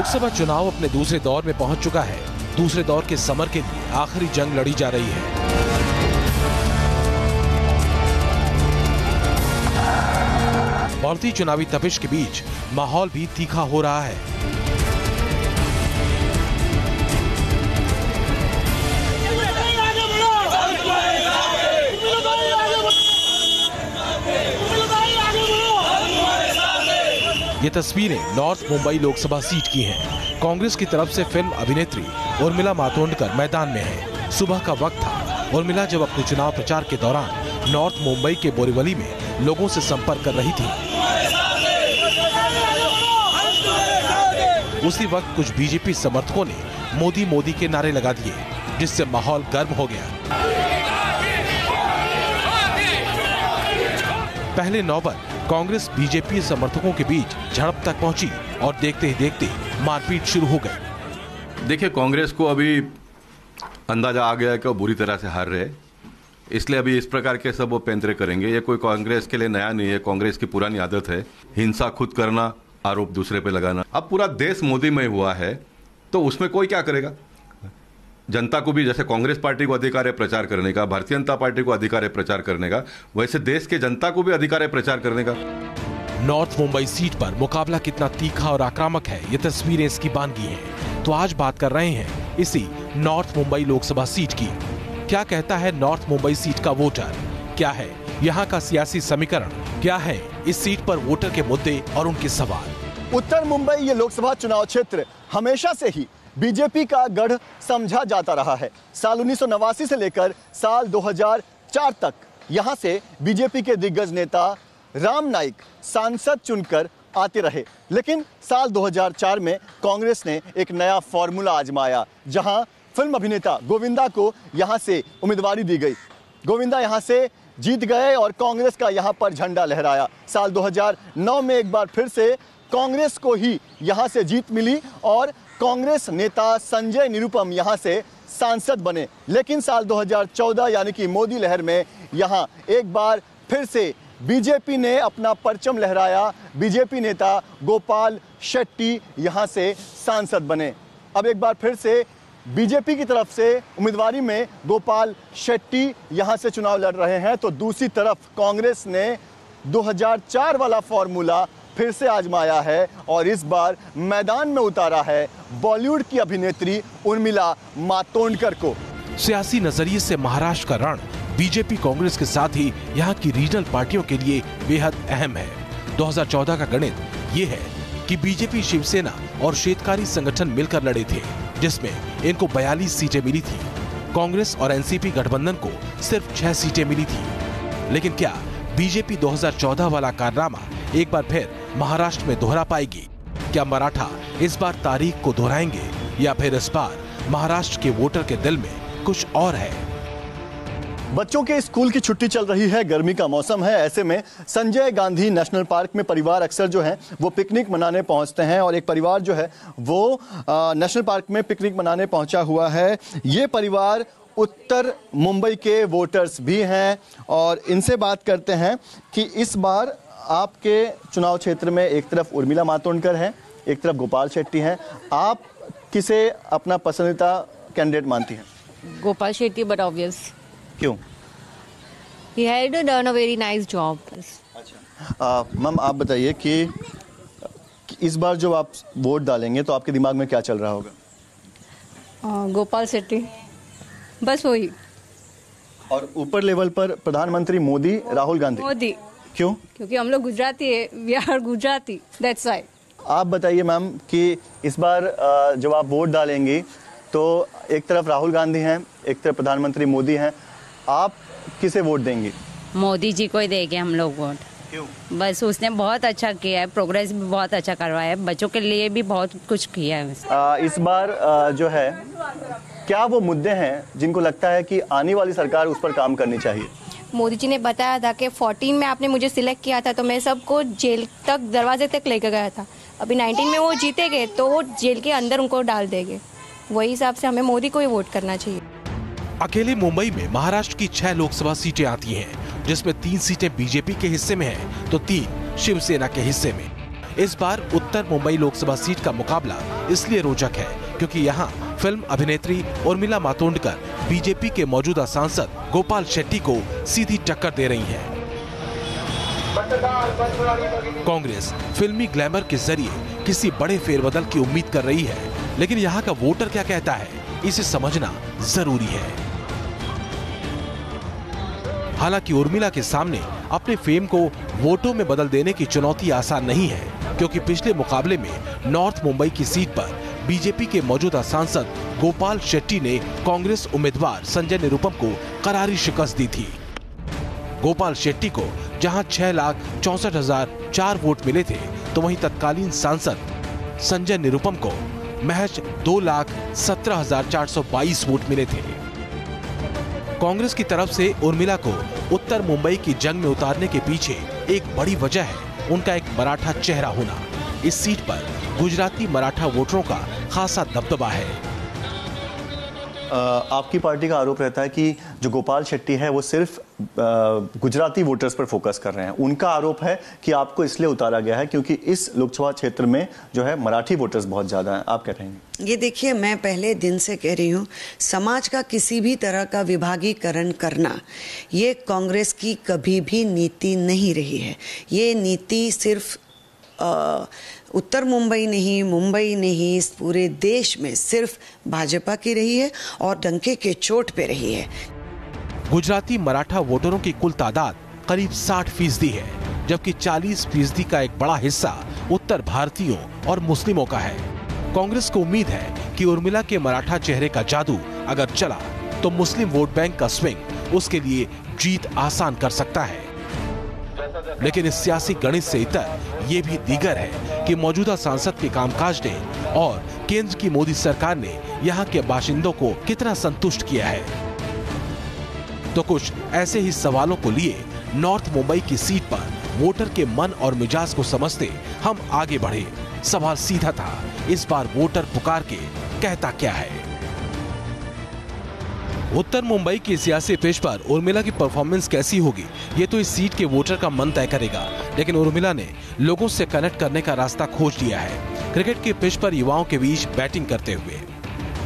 लोकसभा चुनाव अपने दूसरे दौर में पहुंच चुका है। दूसरे दौर के समर के लिए आखिरी जंग लड़ी जा रही है। बढ़ती चुनावी तपिश के बीच माहौल भी तीखा हो रहा है। ये तस्वीरें नॉर्थ मुंबई लोकसभा सीट की हैं। कांग्रेस की तरफ से फिल्म अभिनेत्री उर्मिला मातोंडकर मैदान में है। सुबह का वक्त था। उर्मिला जब अपने चुनाव प्रचार के दौरान नॉर्थ मुंबई के बोरीवली में लोगों से संपर्क कर रही थी। उसी वक्त कुछ बीजेपी समर्थकों ने मोदी मोदी के नारे लगा दिए, जिससे माहौल गर्म हो गया। पहले नौबत कांग्रेस बीजेपी समर्थकों के बीच झड़प तक पहुंची और देखते ही देखते मारपीट शुरू हो गई। देखिए, कांग्रेस को अभी अंदाजा आ गया है कि वो बुरी तरह से हार रहे हैं, इसलिए अभी इस प्रकार के सब वो पैंतरे करेंगे। ये कोई कांग्रेस के लिए नया नहीं है, कांग्रेस की पुरानी आदत है हिंसा खुद करना, आरोप दूसरे पे लगाना। अब पूरा देश मोदीमय हुआ है तो उसमें कोई क्या करेगा। जनता को भी जैसे कांग्रेस पार्टी को अधिकार है प्रचार करने का, भारतीय जनता पार्टी को अधिकार है प्रचार करने का, वैसे देश के जनता को भी अधिकार है प्रचार करने का। नॉर्थ मुंबई सीट पर मुकाबला कितना तीखा और आक्रामक है, ये तस्वीरें इसकी बानगी हैं। तो आज बात कर रहे हैं इसी नॉर्थ मुंबई लोकसभा सीट की। क्या कहता है नॉर्थ मुंबई सीट का वोटर? क्या है यहाँ का सियासी समीकरण? क्या है इस सीट पर वोटर के मुद्दे और उनके सवाल? उत्तर मुंबई ये लोकसभा चुनाव क्षेत्र हमेशा से ही बीजेपी का गढ़ समझा जाता रहा है। साल 1989 से लेकर साल 2004 तक यहाँ से बीजेपी के दिग्गज नेता राम नाईक सांसद चुनकर आते रहे। लेकिन साल 2004 में कांग्रेस ने एक नया फॉर्मूला आजमाया, जहां फिल्म अभिनेता गोविंदा को यहां से उम्मीदवारी दी गई। गोविंदा यहां से जीत गए और कांग्रेस का यहां पर झंडा लहराया। साल 2009 में एक बार फिर से कांग्रेस को ही यहां से जीत मिली और कांग्रेस नेता संजय निरुपम यहां से सांसद बने। लेकिन साल 2014 यानी कि मोदी लहर में यहां एक बार फिर से बीजेपी ने अपना परचम लहराया। बीजेपी नेता गोपाल शेट्टी यहां से सांसद बने। अब एक बार फिर से बीजेपी की तरफ से उम्मीदवारी में गोपाल शेट्टी यहां से चुनाव लड़ रहे हैं, तो दूसरी तरफ कांग्रेस ने 2004 वाला फॉर्मूला फिर से आजमाया है और इस बार मैदान में उतारा है बॉलीवुड की अभिनेत्री उर्मिला मातोंडकर को। सियासी नजरिए से महाराष्ट्र का रण बीजेपी कांग्रेस के साथ ही यहाँ की रीजनल पार्टियों के लिए बेहद अहम है। 2014 का गणित ये है कि बीजेपी, शिवसेना और शेतकारी संगठन मिलकर लड़े थे, जिसमें इनको 42 सीटें मिली थी। कांग्रेस और एनसीपी गठबंधन को सिर्फ 6 सीटें मिली थी। लेकिन क्या बीजेपी 2014 वाला कारनामा एक बार फिर महाराष्ट्र में दोहरा पाएगी? क्या मराठा इस बार तारीख को दोहराएंगे या फिर इस बार महाराष्ट्र के वोटर के दिल में कुछ और है? बच्चों के स्कूल की छुट्टी चल रही है, गर्मी का मौसम है। ऐसे में संजय गांधी नेशनल पार्क में परिवार अक्सर जो है वो पिकनिक मनाने पहुंचते हैं और एक परिवार जो है वो नेशनल पार्क में पिकनिक मनाने पहुंचा हुआ है। ये परिवार उत्तर मुंबई के वोटर्स भी हैं और इनसे बात करते हैं कि इस बार आपके चुनाव क्षेत्र में एक तरफ उर्मिला मातोंडकर है, एक तरफ गोपाल शेट्टी हैं। आप किसे अपना पसंदीदा कैंडिडेट मानती हैं? Gopal Shetty, but obvious. क्यों? He had done a very nice job. अच्छा, मैम आप बताइए कि इस बार जब आप वोट डालेंगे तो आपके दिमाग में क्या चल रहा होगा? गोपाल शेट्टी, बस वही। और ऊपर लेवल पर प्रधानमंत्री मोदी, राहुल गांधी? मोदी। क्यों? क्योंकि हम लोग गुजराती है, we are Gujarati, that's why. आप बताइए मैम कि इस बार जब आप वोट डालेंगी तो एक तरफ राहुल गांधी हैं, एक तरफ प्रधानमंत्री मोदी हैं, आप किसे वोट देंगी? मोदी जी को ही देंगे हम लोग वोट। क्यों? बस उसने बहुत अच्छा किया है, प्रोग्रेस भी बहुत अच्छा करवाया है, बच्चों के लिए भी बहुत कुछ किया है। इस बार जो है क्या वो मुद्दे हैं जिनको लगता है कि आने वाली सरकार उस पर काम करनी चाहिए? मोदी जी ने बताया था कि 14 में आपने मुझे सिलेक्ट किया था तो मैं सबको जेल तक, दरवाजे तक लेकर गया था। अभी 19 में वो जीते गए तो वो जेल के अंदर उनको डाल देंगे। वही हिसाब से हमें मोदी को ही वोट करना चाहिए। अकेले मुंबई में महाराष्ट्र की 6 लोकसभा सीटें आती हैं, जिसमें 3 सीटें बीजेपी के हिस्से में हैं, तो 3 शिवसेना के हिस्से में। इस बार उत्तर मुंबई लोकसभा सीट का मुकाबला इसलिए रोचक है क्योंकि यहाँ फिल्म अभिनेत्री उर्मिला मातोंडकर बीजेपी के मौजूदा सांसद गोपाल शेट्टी को सीधी टक्कर दे रही हैं। कांग्रेस फिल्मी ग्लैमर के जरिए किसी बड़े फेरबदल की उम्मीद कर रही है, लेकिन यहाँ का वोटर क्या कहता है इसे समझना जरूरी है। हालांकि उर्मिला के सामने अपने फेम को वोटों में बदल देने की चुनौती आसान नहीं है, क्योंकि पिछले मुकाबले में नॉर्थ मुंबई की सीट पर बीजेपी के मौजूदा सांसद गोपाल शेट्टी ने कांग्रेस उम्मीदवार संजय निरुपम को करारी शिकस्त दी थी। गोपाल शेट्टी को जहां 6,64,004 वोट मिले थे, तो वहीं तत्कालीन सांसद संजय निरुपम को महज 2,17,422 वोट मिले थे। कांग्रेस की तरफ से उर्मिला को उत्तर मुंबई की जंग में उतारने के पीछे एक बड़ी वजह है उनका एक मराठा चेहरा होना। इस सीट पर गुजराती मराठा वोटरों का खासा दबदबा है। आपकी पार्टी का आरोप रहता है कि जो गोपाल शेट्टी है वो सिर्फ गुजराती वोटर्स पर फोकस कर रहे हैं। उनका आरोप है कि आपको इसलिए उतारा गया है क्योंकि इस लोकसभा क्षेत्र में जो है मराठी वोटर्स बहुत ज्यादा हैं। आप क्या कहेंगे? ये देखिए, मैं पहले दिन से कह रही हूँ, समाज का किसी भी तरह का विभागीकरण करना ये कांग्रेस की कभी भी नीति नहीं रही है। ये नीति सिर्फ उत्तर मुंबई नहीं, मुंबई नहीं, इस पूरे देश में सिर्फ भाजपा की रही है और डंके के चोट पे रही है। गुजराती मराठा वोटरों की कुल तादाद करीब 60% है, जबकि 40% का एक बड़ा हिस्सा उत्तर भारतीयों और मुस्लिमों का है। कांग्रेस को उम्मीद है कि उर्मिला के मराठा चेहरे का जादू अगर चला तो मुस्लिम वोट बैंक का स्विंग उसके लिए जीत आसान कर सकता है। लेकिन इस सियासी गणित से इतर ये भी दीगर है कि मौजूदा सांसद के कामकाज ने और केंद्र की मोदी सरकार ने यहाँ के बाशिंदों को कितना संतुष्ट किया है। तो कुछ ऐसे ही सवालों को लिए नॉर्थ मुंबई की सीट पर वोटर के मन और मिजाज को समझते हम आगे बढ़े। सवाल सीधा था, इस बार वोटर पुकार के कहता क्या है। उत्तर मुंबई की सियासी पिच पर उर्मिला की परफॉर्मेंस कैसी होगी, ये तो इस सीट के वोटर का मन तय करेगा। लेकिन उर्मिला ने लोगों से कनेक्ट करने का रास्ता खोज लिया है, क्रिकेट की पिच पर युवाओं के बीच बैटिंग करते हुए।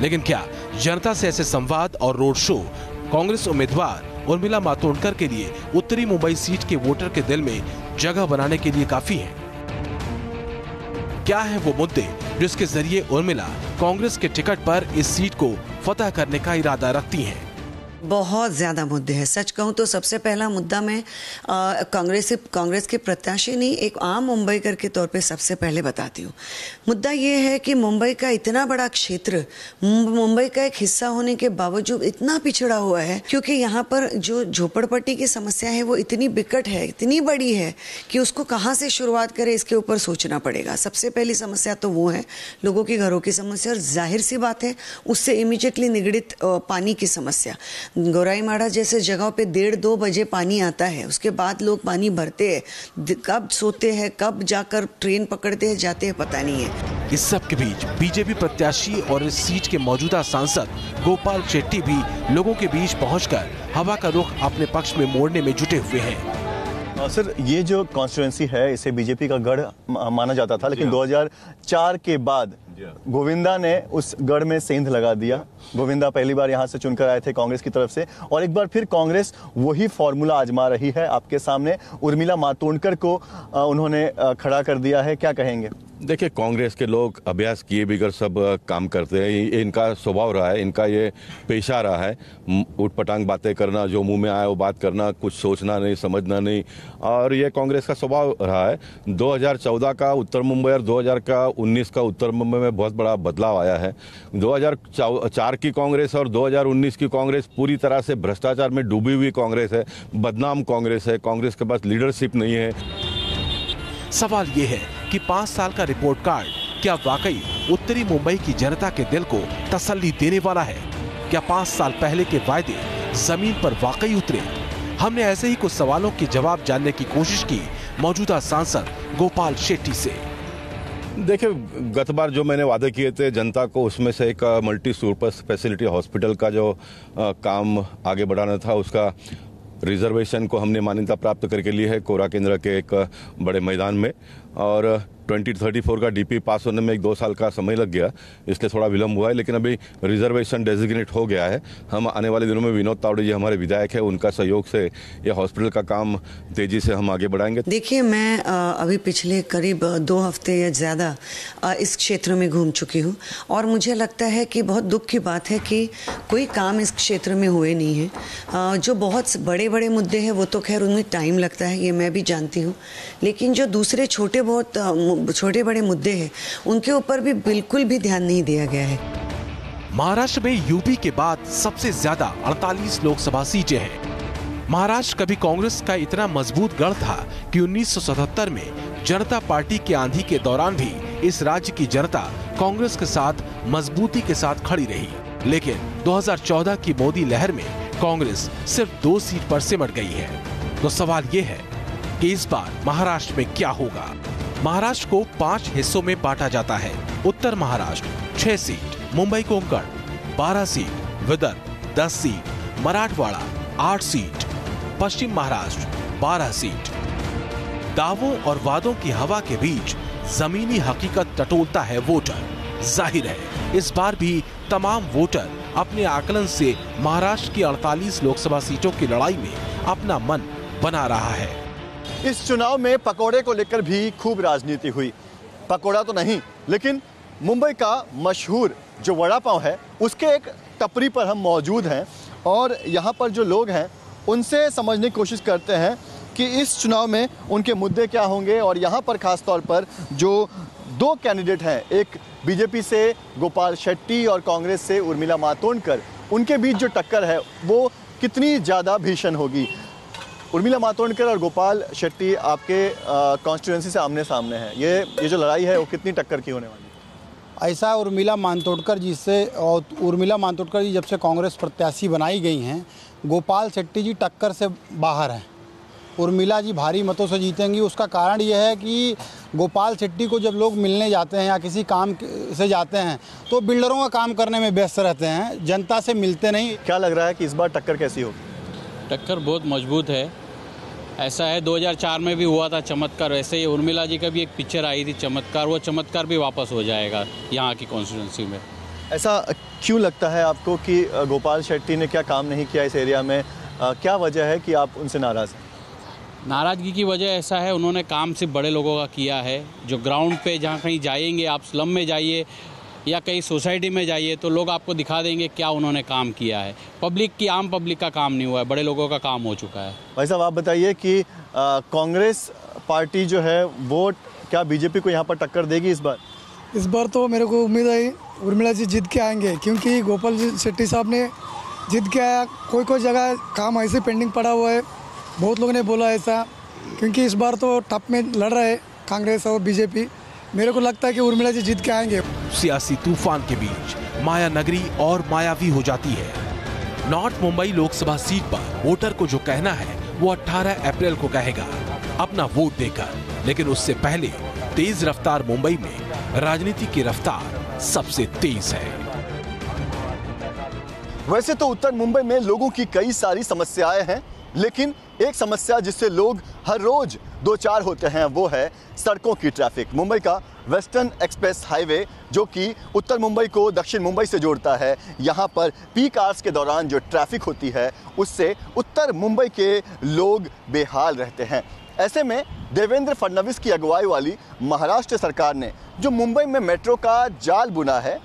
लेकिन क्या जनता से ऐसे संवाद और रोड शो कांग्रेस उम्मीदवार उर्मिला मातोंडकर के लिए उत्तरी मुंबई सीट के वोटर के दिल में जगह बनाने के लिए काफी है? क्या है वो मुद्दे जिसके जरिए उर्मिला कांग्रेस के टिकट पर इस सीट को फतह करने का इरादा रखती हैं? बहुत ज़्यादा मुद्दे हैं। सच कहूँ तो सबसे पहला मुद्दा मैं कांग्रेस के प्रत्याशी नहीं, एक आम मुंबईकर के तौर पे सबसे पहले बताती हूँ। मुद्दा ये है कि मुंबई का इतना बड़ा क्षेत्र मुंबई का एक हिस्सा होने के बावजूद इतना पिछड़ा हुआ है, क्योंकि यहाँ पर जो झोपड़पट्टी की समस्या है वो इतनी बिकट है, इतनी बड़ी है कि उसको कहाँ से शुरुआत करें इसके ऊपर सोचना पड़ेगा। सबसे पहली समस्या तो वो है लोगों के घरों की समस्या, और जाहिर सी बात है उससे इमीडिएटली निगड़ित पानी की समस्या। गोराईमाड़ा जैसे जगहों पे 1:30-2 बजे पानी आता है, उसके बाद लोग पानी भरते हैं, कब सोते हैं कब जाकर ट्रेन पकड़ते हैं जाते हैं पता नहीं है। इस सब के बीच बीजेपी प्रत्याशी और इस सीट के मौजूदा सांसद गोपाल शेट्टी भी लोगों के बीच पहुंचकर हवा का रुख अपने पक्ष में मोड़ने में जुटे हुए हैं। सर, ये जो कॉन्स्टिट्यूएंसी है इसे बीजेपी का गढ़ माना जाता था, लेकिन 2004 के बाद गोविंदा ने उस गढ़ में सेंध लगा दिया। गोविंदा पहली बार यहां से चुनकर आए थे कांग्रेस की तरफ से, और एक बार फिर कांग्रेस वही फॉर्मूला आजमा रही है। आपके सामने उर्मिला मातोंडकर को उन्होंने खड़ा कर दिया है, क्या कहेंगे? देखिए, कांग्रेस के लोग अभ्यास किए बिगड़ सब काम करते हैं, इनका स्वभाव रहा है, इनका ये पेशा रहा है, उठपटांग बातें करना, जो मुंह में आया वो बात करना, कुछ सोचना नहीं समझना नहीं, और ये कांग्रेस का स्वभाव रहा है। 2014 का उत्तर मुंबई और 2019 का उत्तर मुंबई में बहुत बड़ा बदलाव आया है। 2004 की कांग्रेस और 2019 की कांग्रेस पूरी तरह से भ्रष्टाचार में डूबी हुई कांग्रेस है, बदनाम कांग्रेस है, कांग्रेस के पास लीडरशिप नहीं है। सवाल ये है कि 5 साल का रिपोर्ट कार्ड क्या वाकई उत्तरी मुंबई की जनता के दिल को तसल्ली देने वाला है? क्या 5 साल पहले के वायदे जमीन पर वाकई उतरे? हमने ऐसे ही कुछ सवालों के जवाब जानने की कोशिश की मौजूदा सांसद गोपाल शेट्टी से। देखिए, गत बार जो मैंने वादे किए थे जनता को, उसमें से एक मल्टी सुपर स्पेशलिटी हॉस्पिटल का जो काम आगे बढ़ाना था, उसका रिजर्वेशन को हमने मान्यता प्राप्त करके ली है कोरा केंद्र के एक बड़े मैदान में। और 2034 का डीपी पास होने में 1-2 साल का समय लग गया, इसलिए थोड़ा विलम्ब हुआ है, लेकिन अभी रिजर्वेशन डेजिग्नेट हो गया है। हम आने वाले दिनों में विनोद तावड़े जी हमारे विधायक है, उनका सहयोग से ये हॉस्पिटल का काम तेजी से हम आगे बढ़ाएंगे। देखिए, मैं अभी पिछले करीब 2 हफ्ते या ज़्यादा इस क्षेत्र में घूम चुकी हूँ और मुझे लगता है कि बहुत दुख की बात है कि कोई काम इस क्षेत्र में हुए नहीं है। जो बहुत बड़े बड़े मुद्दे हैं वो तो खैर उनमें टाइम लगता है, ये मैं भी जानती हूँ, लेकिन जो दूसरे छोटे बड़े मुद्दे हैं उनके ऊपर भी बिल्कुल भी ध्यान नहीं दिया गया है। महाराष्ट्र में यूपी के बाद सबसे ज्यादा 48 लोकसभा सीटें हैं। महाराष्ट्र कभी कांग्रेस का इतना मजबूत गढ़ था कि 1977 में जनता पार्टी की आंधी के दौरान भी इस राज्य की जनता कांग्रेस के साथ मजबूती के साथ खड़ी रही, लेकिन 2014 की मोदी लहर में कांग्रेस सिर्फ 2 सीट पर सिमट गई है। तो सवाल ये है कि इस बार महाराष्ट्र में क्या होगा। महाराष्ट्र को 5 हिस्सों में बांटा जाता है। उत्तर Maharashtra 6 seat, Mumbai Konkan 12 seat, Vidarbha 10 seat, Marathwada 8 seat, पश्चिम महाराष्ट्र 12 सीट। दावों और वादों की हवा के बीच जमीनी हकीकत टटोलता है वोटर। जाहिर है इस बार भी तमाम वोटर अपने आकलन से महाराष्ट्र की 48 लोकसभा सीटों की लड़ाई में अपना मन बना रहा है। इस चुनाव में पकौड़े को लेकर भी खूब राजनीति हुई। पकौड़ा तो नहीं, लेकिन मुंबई का मशहूर जो वड़ा पाव है उसके एक टपरी पर हम मौजूद हैं और यहाँ पर जो लोग हैं उनसे समझने की कोशिश करते हैं कि इस चुनाव में उनके मुद्दे क्या होंगे। और यहाँ पर खास तौर पर जो 2 कैंडिडेट हैं, एक बीजेपी से गोपाल शेट्टी और कांग्रेस से उर्मिला मातोंडकर, उनके बीच जो टक्कर है वो कितनी ज़्यादा भीषण होगी। उर्मिला मातोंडकर और गोपाल शेट्टी आपके कॉन्स्टिट्यूएंसी से आमने सामने हैं, ये जो लड़ाई है वो कितनी टक्कर की होने वाली है? ऐसा उर्मिला मातोंडकर जी से, और उर्मिला मातोंडकर जी जब से कांग्रेस प्रत्याशी बनाई गई हैं, गोपाल शेट्टी जी टक्कर से बाहर हैं। उर्मिला जी भारी मतों से जीतेंगी। उसका कारण यह है कि गोपाल शेट्टी को जब लोग मिलने जाते हैं या किसी काम से जाते हैं तो बिल्डरों का काम करने में व्यस्त रहते हैं, जनता से मिलते नहीं। क्या लग रहा है कि इस बार टक्कर कैसी होगी? टक्कर बहुत मजबूत है। ऐसा है 2004 में भी हुआ था चमत्कार, वैसे ही उर्मिला जी का भी एक पिक्चर आई थी चमत्कार, वो चमत्कार भी वापस हो जाएगा यहाँ की कॉन्स्टिट्यूंसी में। ऐसा क्यों लगता है आपको कि गोपाल शेट्टी ने क्या काम नहीं किया इस एरिया में? क्या वजह है कि आप उनसे नाराज़ हैं? नाराज़गी की वजह ऐसा है, उन्होंने काम सिर्फ बड़े लोगों का किया है। जो ग्राउंड पे जहाँ कहीं जाएंगे, आप स्लम में जाइए या कहीं सोसाइटी में जाइए तो लोग आपको दिखा देंगे क्या उन्होंने काम किया है। पब्लिक की, आम पब्लिक का काम नहीं हुआ है, बड़े लोगों का काम हो चुका है। भाई साहब, आप बताइए कि कांग्रेस पार्टी जो है वोट क्या बीजेपी को यहाँ पर टक्कर देगी इस बार? इस बार तो मेरे को उम्मीद है उर्मिला जी जीत के आएंगे, क्योंकि गोपाल शेट्टी साहब ने जीत के आया। कोई जगह काम ऐसे पेंडिंग पड़ा हुआ है, बहुत लोगों ने बोला ऐसा, क्योंकि इस बार तो टप में लड़ रहे कांग्रेस और बीजेपी। मेरे को लगता है कि उर्मिला जी जीत के आएंगे। सियासी तूफान के बीच माया नगरी और मायावी हो जाती है। नॉर्थ मुंबई लोकसभा सीट पर वोटर को जो कहना है वो 18 अप्रैल को कहेगा अपना वोट देकर, लेकिन उससे पहले तेज रफ्तार मुंबई में राजनीति की रफ्तार सबसे तेज है। वैसे तो उत्तर मुंबई में लोगों की कई सारी समस्याएं हैं, लेकिन एक समस्या जिससे लोग हर रोज 2-4 होते हैं वो है सड़कों की ट्रैफिक। मुंबई का वेस्टर्न एक्सप्रेस हाईवे जो कि उत्तर मुंबई को दक्षिण मुंबई से जोड़ता है, यहाँ पर पीक आवर्स के दौरान जो ट्रैफिक होती है उससे उत्तर मुंबई के लोग बेहाल रहते हैं। ऐसे में देवेंद्र फडणवीस की अगुवाई वाली महाराष्ट्र सरकार ने जो मुंबई में मेट्रो का जाल बुना है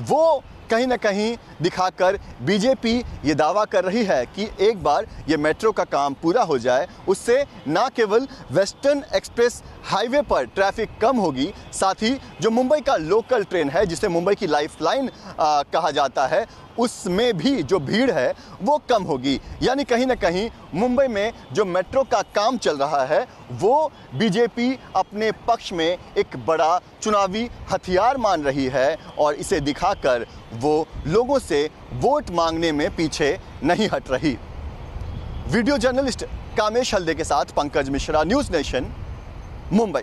वो कहीं ना कहीं दिखाकर बीजेपी ये दावा कर रही है कि एक बार ये मेट्रो का काम पूरा हो जाए, उससे ना केवल वेस्टर्न एक्सप्रेस हाईवे पर ट्रैफिक कम होगी, साथ ही जो मुंबई का लोकल ट्रेन है जिसे मुंबई की लाइफलाइन कहा जाता है, उसमें भी जो भीड़ है वो कम होगी। यानी कहीं ना कहीं मुंबई में जो मेट्रो का काम चल रहा है वो बीजेपी अपने पक्ष में एक बड़ा चुनावी हथियार मान रही है और इसे दिखाकर वो लोगों से वोट मांगने में पीछे नहीं हट रही। वीडियो जर्नलिस्ट कामेश हल्दे के साथ पंकज मिश्रा, न्यूज़ नेशन, मुंबई।